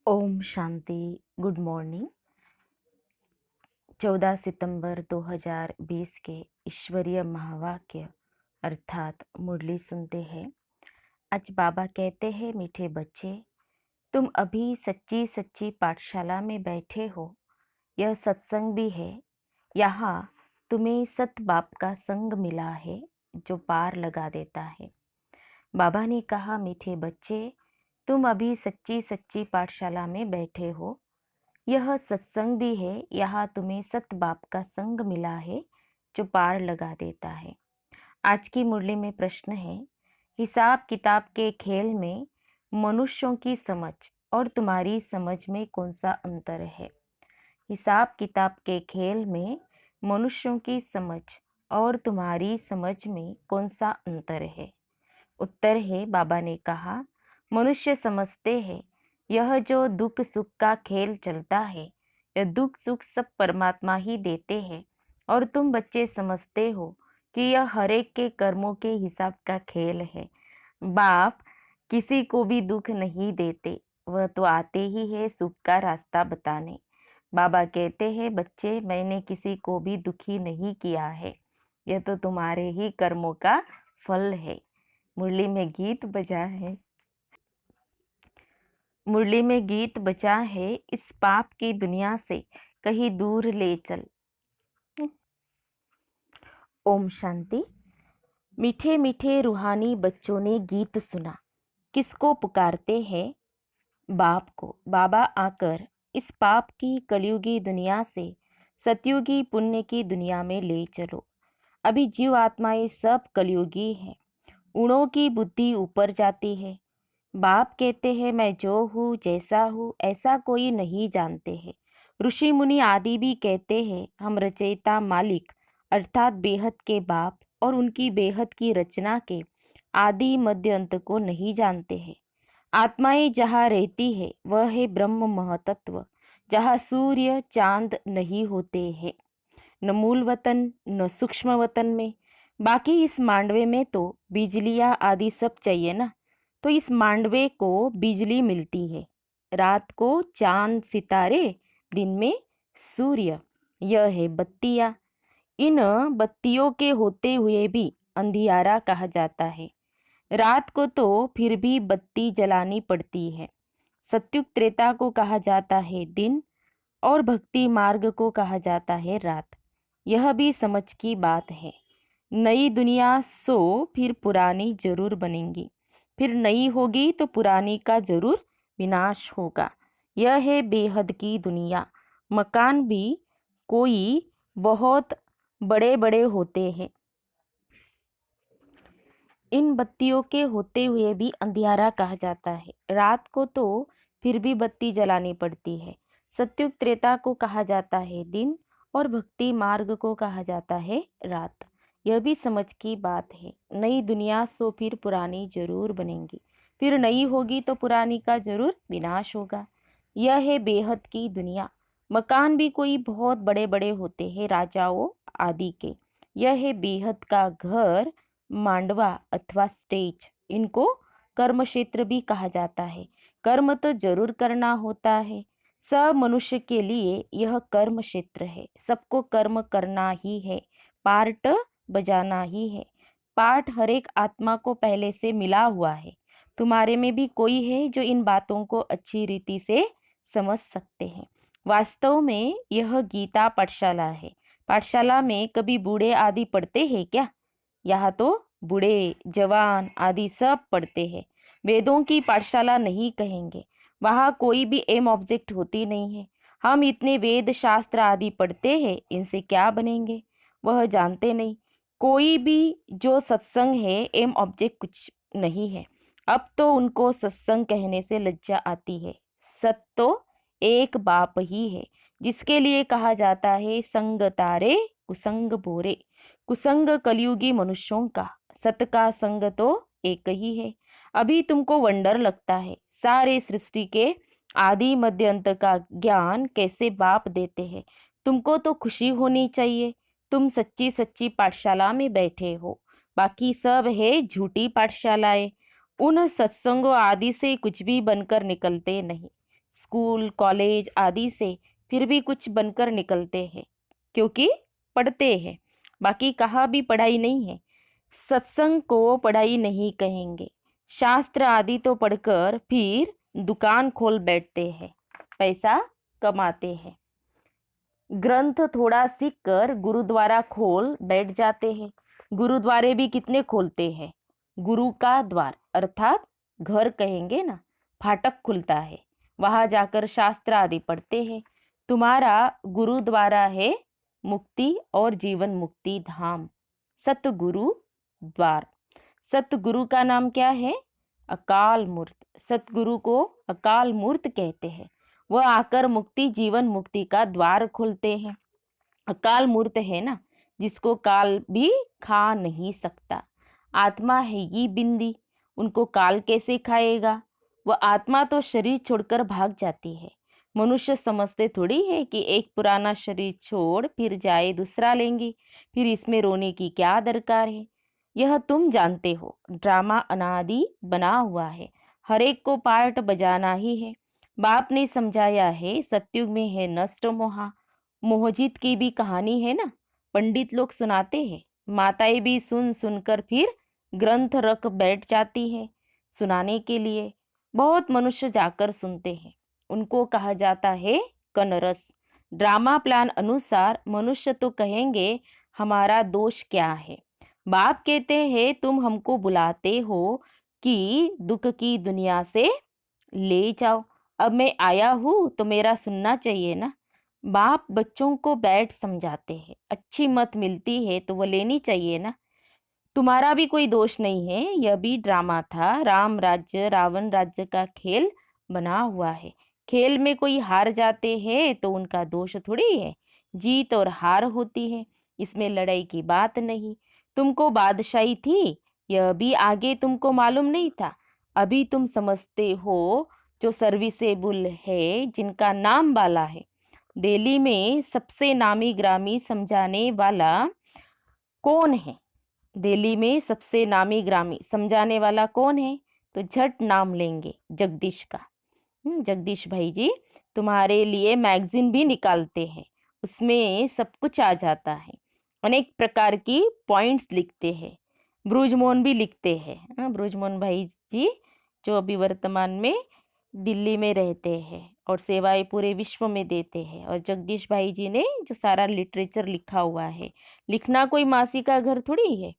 Om Shanti. Good morning. 14 सितंबर 2020 के ईश्वरीय महावाक्य अर्थात मुरली सुनते हैं। आज बाबा कहते हैं, मीठे बच्चे, तुम अभी सच्ची सच्ची पाठशाला में बैठे हो। यह सत्संग भी है। यहाँ तुम्हें सत बाप का संग मिला है जो पार लगा देता है। बाबा ने कहा, मीठे बच्चे, तुम अभी सच्ची सच्ची पाठशाला में बैठे हो। यह सत्संग भी है। यहाँ तुम्हें सत बाप का संग मिला है जो पार लगा देता है। आज की मुरली में प्रश्न है, हिसाब किताब के खेल में मनुष्यों की समझ और तुम्हारी समझ में कौन सा अंतर है। हिसाब किताब के खेल में मनुष्यों की समझ और तुम्हारी समझ में कौन सा अंतर है। उत्तर है, बाबा ने कहा, मनुष्य समझते हैं यह जो दुख सुख का खेल चलता है, यह दुख सुख सब परमात्मा ही देते हैं, और तुम बच्चे समझते हो कि यह हर एक के कर्मों के हिसाब का खेल है। बाप किसी को भी दुख नहीं देते, वह तो आते ही है सुख का रास्ता बताने। बाबा कहते हैं, बच्चे, मैंने किसी को भी दुखी नहीं किया है, यह तो तुम्हारे ही कर्मों का फल है। मुरली में गीत बजा है, मुरली में गीत बजा है, इस पाप की दुनिया से कहीं दूर ले चल। ओम शांति। मीठे मीठे रूहानी बच्चों ने गीत सुना। किसको पुकारते हैं? बाप को। बाबा आकर इस पाप की कलयुगी दुनिया से सतयुगी पुण्य की दुनिया में ले चलो। अभी जीव आत्माएं सब कलयुगी हैं। उड़ों की बुद्धि ऊपर जाती है। बाप कहते हैं, मैं जो हूँ जैसा हूँ ऐसा कोई नहीं जानते हैं। ऋषि मुनि आदि भी कहते हैं, हम रचयिता मालिक अर्थात बेहद के बाप और उनकी बेहद की रचना के आदि मध्य अंत को नहीं जानते हैं। आत्माएं जहाँ रहती है वह है ब्रह्म महतत्व, जहाँ सूर्य चांद नहीं होते हैं, न मूल वतन न सूक्ष्म वतन में। बाकी इस मांडवे में तो बिजलियाँ आदि सब चाहिए ना, तो इस मांडवे को बिजली मिलती है। रात को चांद सितारे, दिन में सूर्य, यह है बत्तियाँ। इन बत्तियों के होते हुए भी अंधियारा कहा जाता है। रात को तो फिर भी बत्ती जलानी पड़ती है। सत्युग त्रेता को कहा जाता है दिन, और भक्ति मार्ग को कहा जाता है रात। यह भी समझ की बात है। नई दुनिया सो फिर पुरानी जरूर बनेगी, फिर नई होगी तो पुरानी का जरूर विनाश होगा। यह है बेहद की दुनिया। मकान भी कोई बहुत बड़े बड़े होते हैं। इन बत्तियों के होते हुए भी अंधियारा कहा जाता है। रात को तो फिर भी बत्ती जलानी पड़ती है। सत्युग त्रेता को कहा जाता है दिन, और भक्ति मार्ग को कहा जाता है रात। यह भी समझ की बात है। नई दुनिया सो फिर पुरानी जरूर बनेगी, फिर नई होगी तो पुरानी का जरूर विनाश होगा। यह है बेहद की दुनिया। मकान भी कोई बहुत बड़े बड़े होते हैं, राजाओं आदि के। यह है बेहद का घर, मांडवा अथवा स्टेज। इनको कर्म क्षेत्र भी कहा जाता है। कर्म तो जरूर करना होता है। सब मनुष्य के लिए यह कर्म क्षेत्र है। सबको कर्म करना ही है, पार्ट बजाना ही है। पाठ हर एक आत्मा को पहले से मिला हुआ है। तुम्हारे में भी कोई है जो इन बातों को अच्छी रीति से समझ सकते हैं। वास्तव में यह गीता पाठशाला है। पाठशाला में कभी बूढ़े आदि पढ़ते हैं क्या? यहाँ तो बूढ़े जवान आदि सब पढ़ते हैं। वेदों की पाठशाला नहीं कहेंगे। वहाँ कोई भी एम ऑब्जेक्ट होती नहीं है। हम इतने वेद शास्त्र आदि पढ़ते हैं, इनसे क्या बनेंगे वह जानते नहीं। कोई भी जो सत्संग है, एम ऑब्जेक्ट कुछ नहीं है। अब तो उनको सत्संग कहने से लज्जा आती है। सत तो एक बाप ही है, जिसके लिए कहा जाता है संग तारे कुसंग बोरे। कुसंग कलयुगी मनुष्यों का, सत का संग तो एक ही है। अभी तुमको वंडर लगता है सारे सृष्टि के आदि मध्य अंत का ज्ञान कैसे बाप देते हैं। तुमको तो खुशी होनी चाहिए, तुम सच्ची सच्ची पाठशाला में बैठे हो। बाकी सब है झूठी पाठशालाएं। उन सत्संगों आदि से कुछ भी बनकर निकलते नहीं। स्कूल कॉलेज आदि से, फिर भी कुछ बनकर निकलते हैं क्योंकि पढ़ते हैं। बाकी कहाँ भी पढ़ाई नहीं है। सत्संग को पढ़ाई नहीं कहेंगे। शास्त्र आदि तो पढ़कर फिर दुकान खोल बैठते हैं, पैसा कमाते हैं। ग्रंथ थोड़ा सीखकर गुरुद्वारा खोल बैठ जाते हैं। गुरुद्वारे भी कितने खोलते हैं। गुरु का द्वार अर्थात घर कहेंगे ना, फाटक खुलता है, वहां जाकर शास्त्र आदि पढ़ते हैं। तुम्हारा गुरुद्वारा है मुक्ति और जीवन मुक्ति धाम, सतगुरु द्वार। सतगुरु का नाम क्या है? अकाल मूर्त। सतगुरु को अकाल मूर्त कहते हैं। वह आकर मुक्ति जीवन मुक्ति का द्वार खोलते हैं। अकाल मूर्त है ना, जिसको काल भी खा नहीं सकता। आत्मा है ये बिंदी, उनको काल कैसे खाएगा? वह आत्मा तो शरीर छोड़कर भाग जाती है। मनुष्य समझते थोड़ी है कि एक पुराना शरीर छोड़ फिर जाए दूसरा लेंगे, फिर इसमें रोने की क्या दरकार है? यह तुम जानते हो, ड्रामा अनादि बना हुआ है, हर एक को पार्ट बजाना ही है। बाप ने समझाया है, सतयुग में है नष्ट मोहा। मोहजीत की भी कहानी है ना, पंडित लोग सुनाते हैं, माताएं भी सुन सुनकर फिर ग्रंथ रख बैठ जाती है सुनाने के लिए। बहुत मनुष्य जाकर सुनते हैं, उनको कहा जाता है कनरस। ड्रामा प्लान अनुसार मनुष्य तो कहेंगे हमारा दोष क्या है। बाप कहते हैं तुम हमको बुलाते हो कि दुख की दुनिया से ले जाओ, अब मैं आया हूँ तो मेरा सुनना चाहिए ना। बाप बच्चों को बैठ समझाते हैं, अच्छी मत मिलती है तो वो लेनी चाहिए ना। तुम्हारा भी कोई दोष नहीं है, यह भी ड्रामा था। राम राज्य रावण राज्य का खेल बना हुआ है। खेल में कोई हार जाते हैं तो उनका दोष थोड़ी है, जीत और हार होती है, इसमें लड़ाई की बात नहीं। तुमको बादशाही थी, यह भी आगे तुमको मालूम नहीं था, अभी तुम समझते हो। जो सर्विसेबल है, जिनका नाम वाला है। दिल्ली में सबसे नामी ग्रामी समझाने वाला कौन है? दिल्ली में सबसे नामी ग्रामी समझाने वाला कौन है? तो झट नाम लेंगे, जगदीश का। जगदीश भाई जी तुम्हारे लिए मैगजीन भी निकालते हैं, उसमें सब कुछ आ जाता है, अनेक प्रकार की पॉइंट्स लिखते हैं। ब्रुजमोहन भी लिखते हैं। ब्रुजमोहन भाई जी जो अभी वर्तमान में दिल्ली में रहते हैं और सेवाएं पूरे विश्व में देते हैं। और जगदीश भाई जी ने जो सारा लिटरेचर लिखा हुआ है, लिखना कोई मासी का घर थोड़ी है।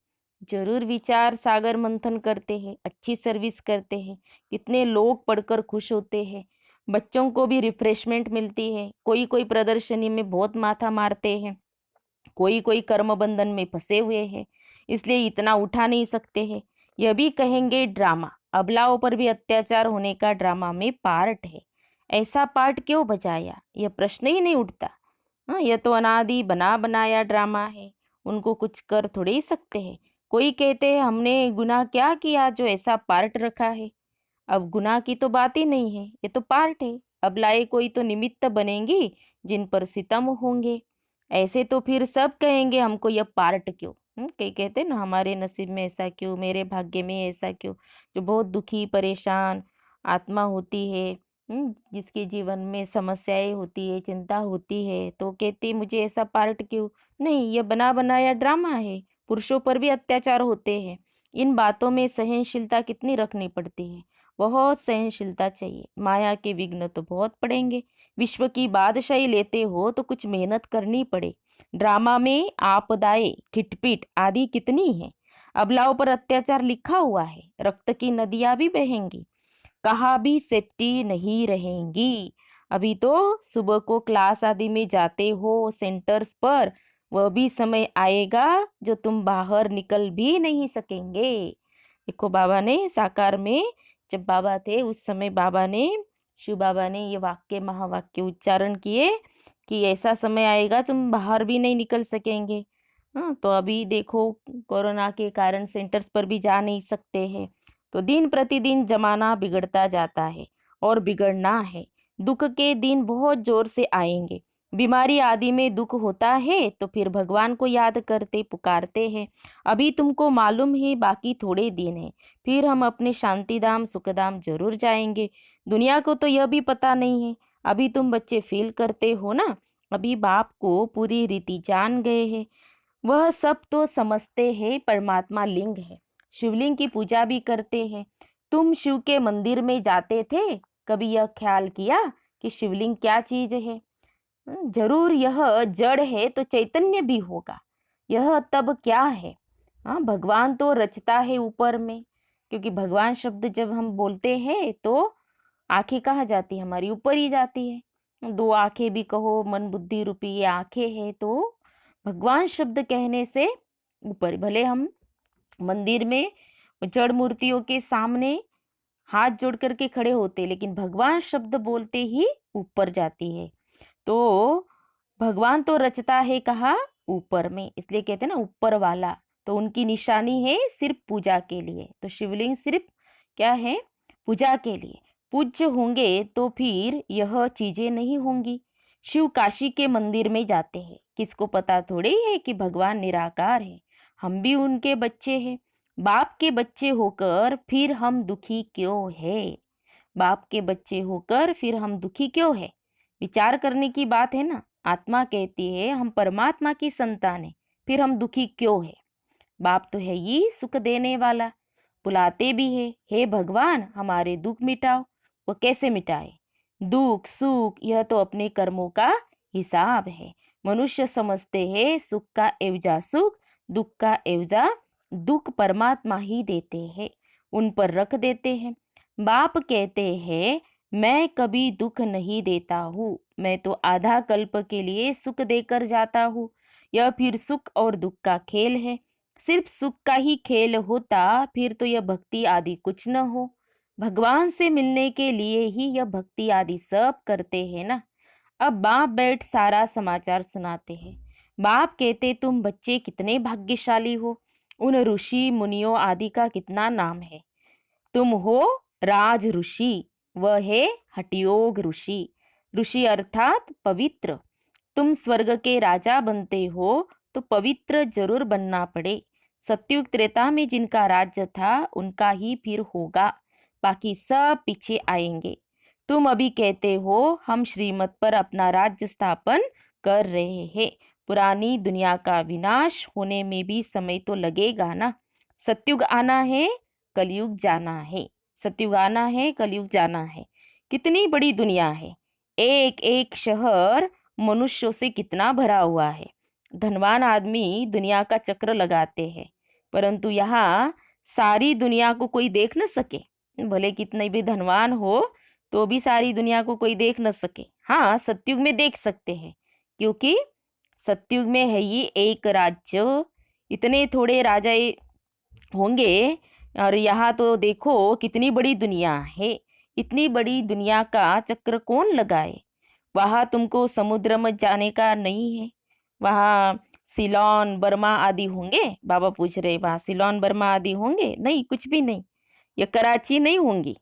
जरूर विचार सागर मंथन करते हैं, अच्छी सर्विस करते हैं, कितने लोग पढ़कर खुश होते हैं, बच्चों को भी रिफ्रेशमेंट मिलती है। कोई कोई प्रदर्शनी में बहुत माथा मारते हैं, कोई कोई कर्म बंधन में फंसे हुए हैं, इसलिए इतना उठा नहीं सकते हैं। यह भी कहेंगे ड्रामा, अबलाओं पर भी अत्याचार होने का ड्रामा में पार्ट है। ऐसा पार्ट क्यों बजाया, यह प्रश्न ही नहीं उठता। हाँ, यह तो अनादि बना बनाया ड्रामा है, उनको कुछ कर थोड़े ही सकते हैं। कोई कहते हैं हमने गुनाह क्या किया जो ऐसा पार्ट रखा है। अब गुनाह की तो बात ही नहीं है, ये तो पार्ट है। अबलाए कोई तो निमित्त बनेंगी जिन पर सितम होंगे। ऐसे तो फिर सब कहेंगे हमको यह पार्ट क्यों। कई कहते हैं ना हमारे नसीब में ऐसा क्यों, मेरे भाग्य में ऐसा क्यों। जो बहुत दुखी परेशान आत्मा होती है, जिसके जीवन में समस्याएं होती है, चिंता होती है, तो कहती मुझे ऐसा पार्ट क्यों। नहीं, यह बना बनाया ड्रामा है। पुरुषों पर भी अत्याचार होते हैं। इन बातों में सहनशीलता कितनी रखनी पड़ती है, बहुत सहनशीलता चाहिए। माया के विघ्न तो बहुत पड़ेंगे। विश्व की बादशाही लेते हो तो कुछ मेहनत करनी पड़े। ड्रामा में आपदाएं खिटपिट आदि कितनी है। अबलाओं पर अत्याचार लिखा हुआ है, रक्त की नदियां भी बहेंगी, कहाँ भी सेफ्टी नहीं रहेंगी। अभी तो सुबह को क्लास आदि में जाते हो सेंटर्स पर, वह भी समय आएगा जो तुम बाहर निकल भी नहीं सकेंगे। देखो बाबा ने साकार में जब बाबा थे उस समय बाबा ने, शिव बाबा ने ये वाक्य महावाक्य उच्चारण किए कि ऐसा समय आएगा तुम बाहर भी नहीं निकल सकेंगे। हाँ, तो अभी देखो कोरोना के कारण सेंटर्स पर भी जा नहीं सकते हैं। तो दिन प्रतिदिन जमाना बिगड़ता जाता है और बिगड़ना है। दुख के दिन बहुत जोर से आएंगे, बीमारी आदि में दुख होता है तो फिर भगवान को याद करते पुकारते हैं। अभी तुमको मालूम है बाकी थोड़े दिन है, फिर हम अपने शांतिधाम सुखधाम जरूर जाएंगे। दुनिया को तो यह भी पता नहीं है। अभी तुम बच्चे फील करते हो ना, अभी बाप को पूरी रीति जान गए हैं। वह सब तो समझते हैं परमात्मा लिंग है, शिवलिंग की पूजा भी करते हैं। तुम शिव के मंदिर में जाते थे, कभी यह ख्याल किया कि शिवलिंग क्या चीज है? जरूर यह जड़ है तो चैतन्य भी होगा। यह तब क्या है? हाँ, भगवान तो रचता है ऊपर में, क्योंकि भगवान शब्द जब हम बोलते हैं तो आंखें कहाँ जाती है? हमारी ऊपर ही जाती है। दो आंखें भी कहो, मन बुद्धि रूपी ये आंखें हैं, तो भगवान शब्द कहने से ऊपर। भले हम मंदिर में जड़ मूर्तियों के सामने हाथ जोड़ करके खड़े होते, लेकिन भगवान शब्द बोलते ही ऊपर जाती है। तो भगवान तो रचता है कहा? ऊपर में, इसलिए कहते हैं ना ऊपर वाला। तो उनकी निशानी है सिर्फ पूजा के लिए। तो शिवलिंग सिर्फ क्या है? पूजा के लिए। पूज्य होंगे तो फिर यह चीजें नहीं होंगी। शिव काशी के मंदिर में जाते हैं, किसको पता थोड़ी है कि भगवान निराकार है। हम भी उनके बच्चे हैं। बाप के बच्चे होकर फिर हम दुखी क्यों है? बाप के बच्चे होकर फिर हम दुखी क्यों है? विचार करने की बात है ना। आत्मा कहती है हम परमात्मा की संतान है, फिर हम दुखी क्यों है? बाप तो है ही सुख देने वाला। बुलाते भी है, हे भगवान हमारे दुख मिटाओ। वो कैसे मिटाए? दुख सुख यह तो अपने कर्मों का हिसाब है। मनुष्य समझते हैं सुख का एवजा सुख, दुख का एवजा दुख परमात्मा ही देते हैं, उन पर रख देते हैं। बाप कहते हैं मैं कभी दुख नहीं देता हूँ, मैं तो आधा कल्प के लिए सुख देकर जाता हूँ। यह फिर सुख और दुख का खेल है। सिर्फ सुख का ही खेल होता फिर तो यह भक्ति आदि कुछ न हो। भगवान से मिलने के लिए ही यह भक्ति आदि सब करते हैं ना। अब बाप बैठ सारा समाचार सुनाते हैं। बाप कहते तुम बच्चे कितने भाग्यशाली हो, उन ऋषि मुनियों आदि का कितना नाम है। तुम हो राज ऋषि, वह है हठयोग ऋषि। ऋषि अर्थात पवित्र। तुम स्वर्ग के राजा बनते हो तो पवित्र जरूर बनना पड़े। सतयुग त्रेता में जिनका राज्य था उनका ही फिर होगा, बाकी सब पीछे आएंगे। तुम अभी कहते हो हम श्रीमत पर अपना राज्य स्थापन कर रहे हैं। पुरानी दुनिया का विनाश होने में भी समय तो लगेगा ना। सतयुग आना है, कलयुग जाना है। सतयुग आना है, कलयुग जाना है। कितनी बड़ी दुनिया है। एक एक शहर मनुष्यों से कितना भरा हुआ है। धनवान आदमी दुनिया का चक्र लगाते हैं, परंतु यहाँ सारी दुनिया को कोई देख न सके। भले कितने भी धनवान हो तो भी सारी दुनिया को कोई देख न सके। हाँ, सतयुग में देख सकते हैं, क्योंकि सतयुग में है ही एक राज्य। इतने थोड़े राजा होंगे, और यहाँ तो देखो कितनी बड़ी दुनिया है। इतनी बड़ी दुनिया का चक्र कौन लगाए? वहां तुमको समुद्र में जाने का नहीं है। वहां सिलोन बर्मा आदि होंगे? बाबा पूछ रहे वहां सिलोन बर्मा आदि होंगे? नहीं, कुछ भी नहीं। ये कराची नहीं होंगी।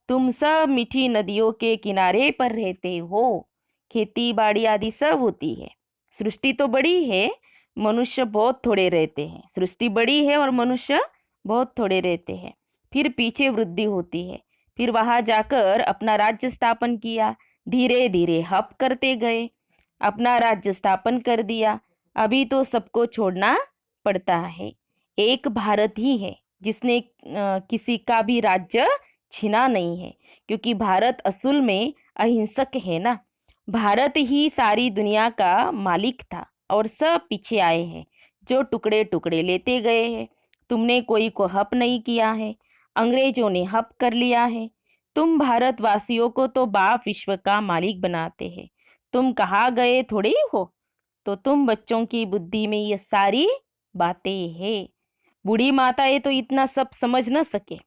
तुम सब मीठी नदियों के किनारे पर रहते हो, खेती बाड़ी आदि सब होती है। सृष्टि तो बड़ी है, मनुष्य बहुत थोड़े रहते हैं। सृष्टि बड़ी है और मनुष्य बहुत थोड़े रहते हैं। फिर पीछे वृद्धि होती है। फिर वहां जाकर अपना राज्य स्थापन किया। धीरे धीरे हप करते गए, अपना राज्य स्थापन कर दिया। अभी तो सबको छोड़ना पड़ता है। एक भारत ही है जिसने किसी का भी राज्य छीना नहीं है, क्योंकि भारत असल में अहिंसक है ना। भारत ही सारी दुनिया का मालिक था और सब पीछे आए हैं, जो टुकड़े टुकड़े लेते गए हैं। तुमने कोई को हप नहीं किया है, अंग्रेजों ने हप कर लिया है। तुम भारतवासियों को तो बाप विश्व का मालिक बनाते हैं। तुम कहाँ गए थोड़े हो। तो तुम बच्चों की बुद्धि में ये सारी बातें हैं। बूढ़ी माताएं तो इतना सब समझ न सके।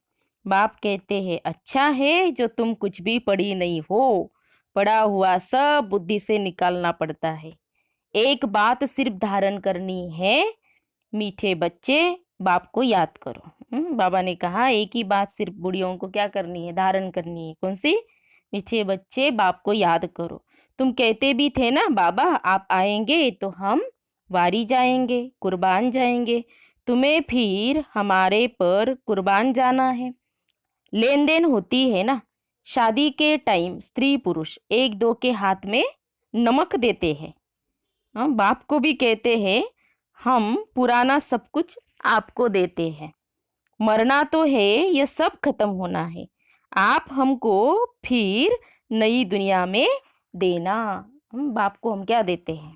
बाप कहते हैं अच्छा है जो तुम कुछ भी पढ़ी नहीं हो, पढ़ा हुआ सब बुद्धि से निकालना पड़ता है। एक बात सिर्फ धारण करनी है, मीठे बच्चे बाप को याद करो। बाबा ने कहा एक ही बात सिर्फ बूढ़ियों को क्या करनी है? धारण करनी है। कौन सी? मीठे बच्चे बाप को याद करो। तुम कहते भी थे ना बाबा, आप आएंगे तो हम वारी जाएंगे, कुर्बान जाएंगे। तुम्हें फिर हमारे पर कुर्बान जाना है। लेन देन होती है ना। शादी के टाइम स्त्री पुरुष एक दो के हाथ में नमक देते हैं। हम बाप को भी कहते हैं हम पुराना सब कुछ आपको देते हैं। मरना तो है, ये सब खत्म होना है। आप हमको फिर नई दुनिया में देना। हम बाप को हम क्या देते हैं?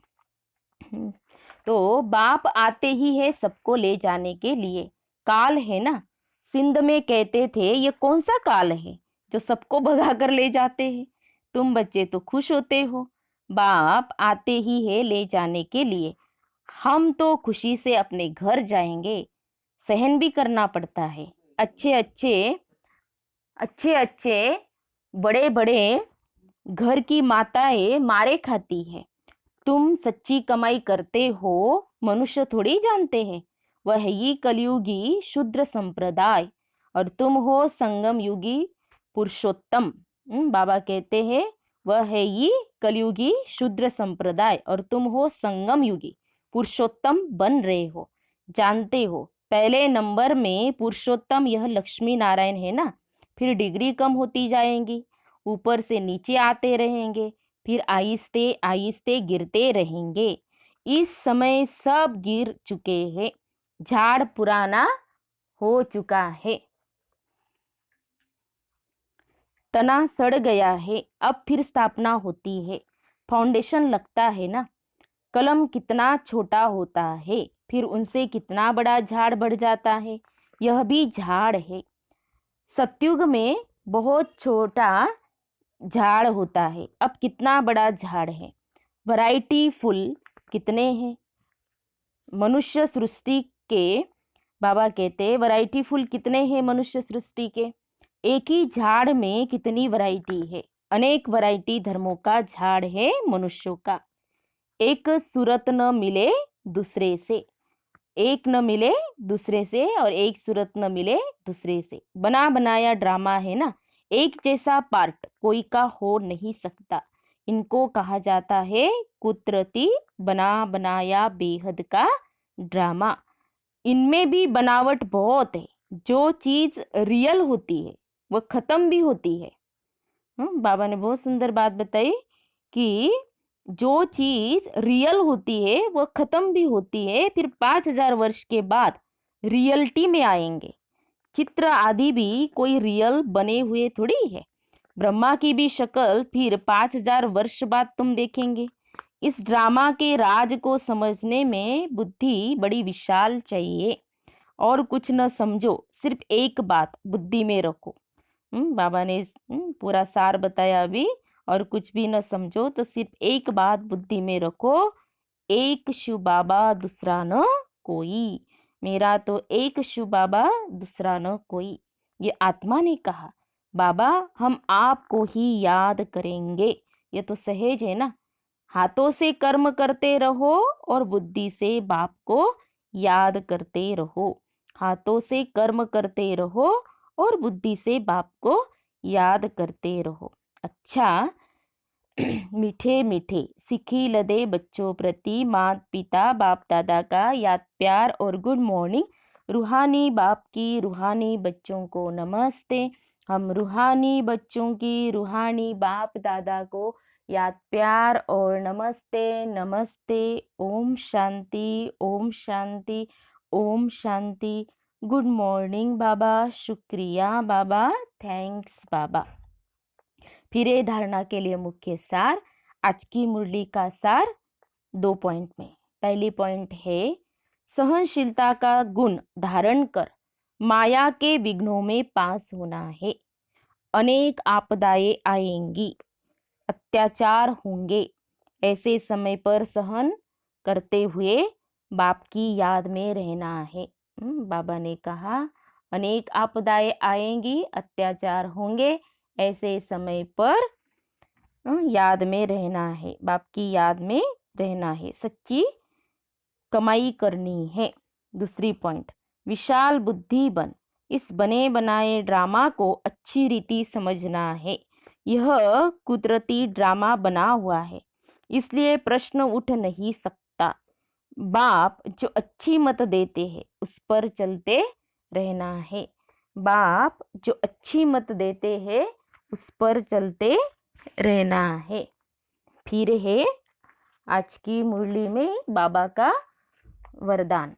तो बाप आते ही है सबको ले जाने के लिए। काल है ना, सिंध में कहते थे ये कौन सा काल है जो सबको भगा कर ले जाते हैं। तुम बच्चे तो खुश होते हो, बाप आते ही है ले जाने के लिए। हम तो खुशी से अपने घर जाएंगे। सहन भी करना पड़ता है। अच्छे अच्छे बड़े बड़े घर की माताएं मारे खाती है। तुम सच्ची कमाई करते हो, मनुष्य थोड़ी जानते हैं। वह ही कलयुगी शूद्र संप्रदाय और तुम हो संगम युगी पुरुषोत्तम। बाबा कहते हैं वह है ये कलयुगी शूद्र संप्रदाय और तुम हो संगम युगी पुरुषोत्तम बन रहे हो। जानते हो पहले नंबर में पुरुषोत्तम यह लक्ष्मी नारायण है ना, फिर डिग्री कम होती जाएंगी, ऊपर से नीचे आते रहेंगे, फिर आहिस्ते आहिस्ते गिरते रहेंगे। इस समय सब गिर चुके हैं, झाड़ पुराना हो चुका है, तना सड़ गया है, अब फिर स्थापना होती है। फाउंडेशन लगता है ना, कलम कितना छोटा होता है, फिर उनसे कितना बड़ा झाड़ बढ़ जाता है। यह भी झाड़ है। सतयुग में बहुत छोटा झाड़ होता है, अब कितना बड़ा झाड़ है। वैरायटी फुल कितने हैं मनुष्य सृष्टि के। बाबा कहते वैरायटी फुल कितने हैं मनुष्य सृष्टि के। एक ही झाड़ में कितनी वैरायटी है। अनेक वैरायटी धर्मों का झाड़ है मनुष्यों का। एक सूरत न मिले दूसरे से, एक न मिले दूसरे से और एक सूरत न मिले दूसरे से। बना बनाया ड्रामा है ना, एक जैसा पार्ट कोई का हो नहीं सकता। इनको कहा जाता है कुदरती बना बनाया बेहद का ड्रामा। इनमें भी बनावट बहुत है। जो चीज रियल होती है वह खत्म भी होती है। बाबा ने बहुत सुंदर बात बताई कि जो चीज रियल होती है वह खत्म भी होती है, फिर 5000 वर्ष के बाद रियलिटी में आएंगे। चित्र आदि भी कोई रियल बने हुए थोड़ी है। ब्रह्मा की भी शक्ल फिर 5000 वर्ष बाद तुम देखेंगे। इस ड्रामा के राज को समझने में बुद्धि बड़ी विशाल चाहिए। और कुछ न समझो, सिर्फ एक बात बुद्धि में रखो। बाबा ने पूरा सार बताया अभी। और कुछ भी न समझो तो सिर्फ एक बात बुद्धि में रखो, एक शिव बाबा दूसरा न कोई। मेरा तो एक शिव बाबा दूसरा न कोई। ये आत्मा ने कहा। बाबा हम आपको ही याद करेंगे, ये तो सहज है ना। हाथों से कर्म करते रहो और बुद्धि से बाप को याद करते रहो। हाथों से कर्म करते रहो और बुद्धि से बाप को याद करते रहो। अच्छा मीठे मीठे सिखी लदे बच्चों प्रति माता पिता बाप दादा का याद प्यार और गुड मॉर्निंग। रूहानी बाप की रूहानी बच्चों को नमस्ते। हम रूहानी बच्चों की रूहानी बाप दादा को याद प्यार और नमस्ते नमस्ते। ओम शांति ओम शांति ओम शांति। गुड मॉर्निंग बाबा, शुक्रिया बाबा, थैंक्स बाबा। फिर ये धारणा के लिए मुख्य सार, आज की मुरली का सार 2 पॉइंट में। पहली पॉइंट है सहनशीलता का गुण धारण कर माया के विघ्नों में पास होना है। अनेक आपदाएं आएंगी, अत्याचार होंगे, ऐसे समय पर सहन करते हुए बाप की याद में रहना है। बाबा ने कहा अनेक आपदाएं आएंगी, अत्याचार होंगे, ऐसे समय पर याद में रहना है, बाप की याद में रहना है, सच्ची कमाई करनी है। दूसरी पॉइंट, विशाल बुद्धि बन। इस बने बनाए ड्रामा को अच्छी रीति समझना है। यह कुदरती ड्रामा बना हुआ है, इसलिए प्रश्न उठ नहीं सकता। बाप जो अच्छी मत देते हैं उस पर चलते रहना है। बाप जो अच्छी मत देते हैं उस पर चलते रहना है। फिर है आज की मुरली में बाबा का वरदान।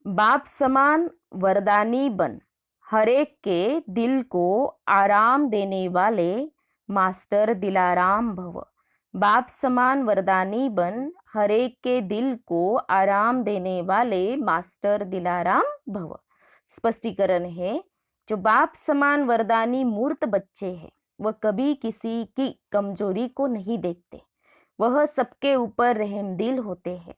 बाप समान वरदानी बन, हरेक के दिल को आराम देने वाले मास्टर दिलाराम भव। बाप समान वरदानी बन, हरेक के दिल को आराम देने वाले मास्टर दिलाराम भव। स्पष्टीकरण है, जो बाप समान वरदानी मूर्त बच्चे हैं वह कभी किसी की कमजोरी को नहीं देखते, वह सबके ऊपर रहमदिल होते हैं।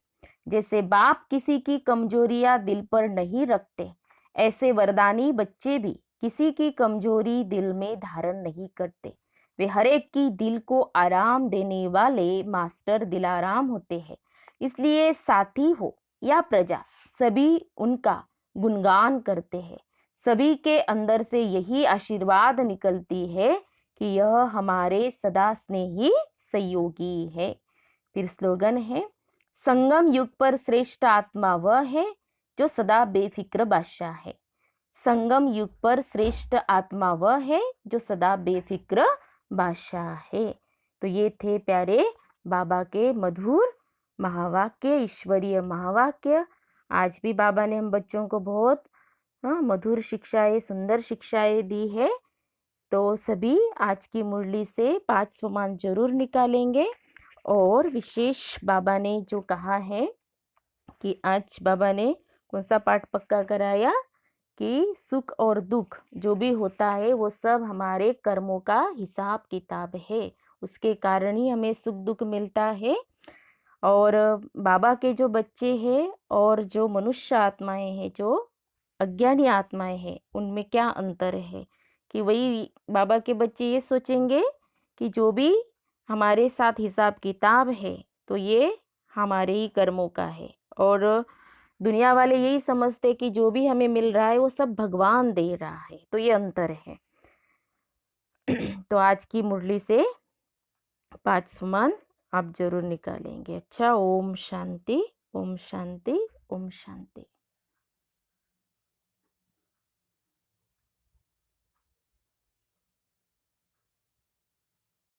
जैसे बाप किसी की कमजोरियां दिल पर नहीं रखते, ऐसे वरदानी बच्चे भी किसी की कमजोरी दिल में धारण नहीं करते। वे हरेक की दिल को आराम देने वाले मास्टर दिलाराम होते हैं। इसलिए साथी हो या प्रजा, सभी उनका गुणगान करते हैं। सभी के अंदर से यही आशीर्वाद निकलती है कि यह हमारे सदा स्नेही सहयोगी है। फिर स्लोगन है, संगम युग पर श्रेष्ठ आत्मा वह है जो सदा बेफिक्र बादशाह है। संगम युग पर श्रेष्ठ आत्मा वह है जो सदा बेफिक्र बादशाह है। तो ये थे प्यारे बाबा के मधुर महावाक्य, ईश्वरीय महावाक्य। आज भी बाबा ने हम बच्चों को बहुत मधुर शिक्षाएं, सुंदर शिक्षाएं दी है। तो सभी आज की मुरली से 5 स्वमान जरूर निकालेंगे। और विशेष बाबा ने जो कहा है कि आज बाबा ने कौन सा पाठ पक्का कराया कि सुख और दुख जो भी होता है वो सब हमारे कर्मों का हिसाब किताब है, उसके कारण ही हमें सुख दुख मिलता है। और बाबा के जो बच्चे हैं और जो मनुष्य आत्माएं हैं, जो अज्ञानी आत्माएं हैं, उनमें क्या अंतर है कि वही बाबा के बच्चे ये सोचेंगे कि जो भी हमारे साथ हिसाब किताब है तो ये हमारे ही कर्मों का है, और दुनिया वाले यही समझते कि जो भी हमें मिल रहा है वो सब भगवान दे रहा है। तो ये अंतर है। तो आज की मुरली से 5 स्वमान आप जरूर निकालेंगे। अच्छा, ओम शांति, ओम शांति, ओम शांति।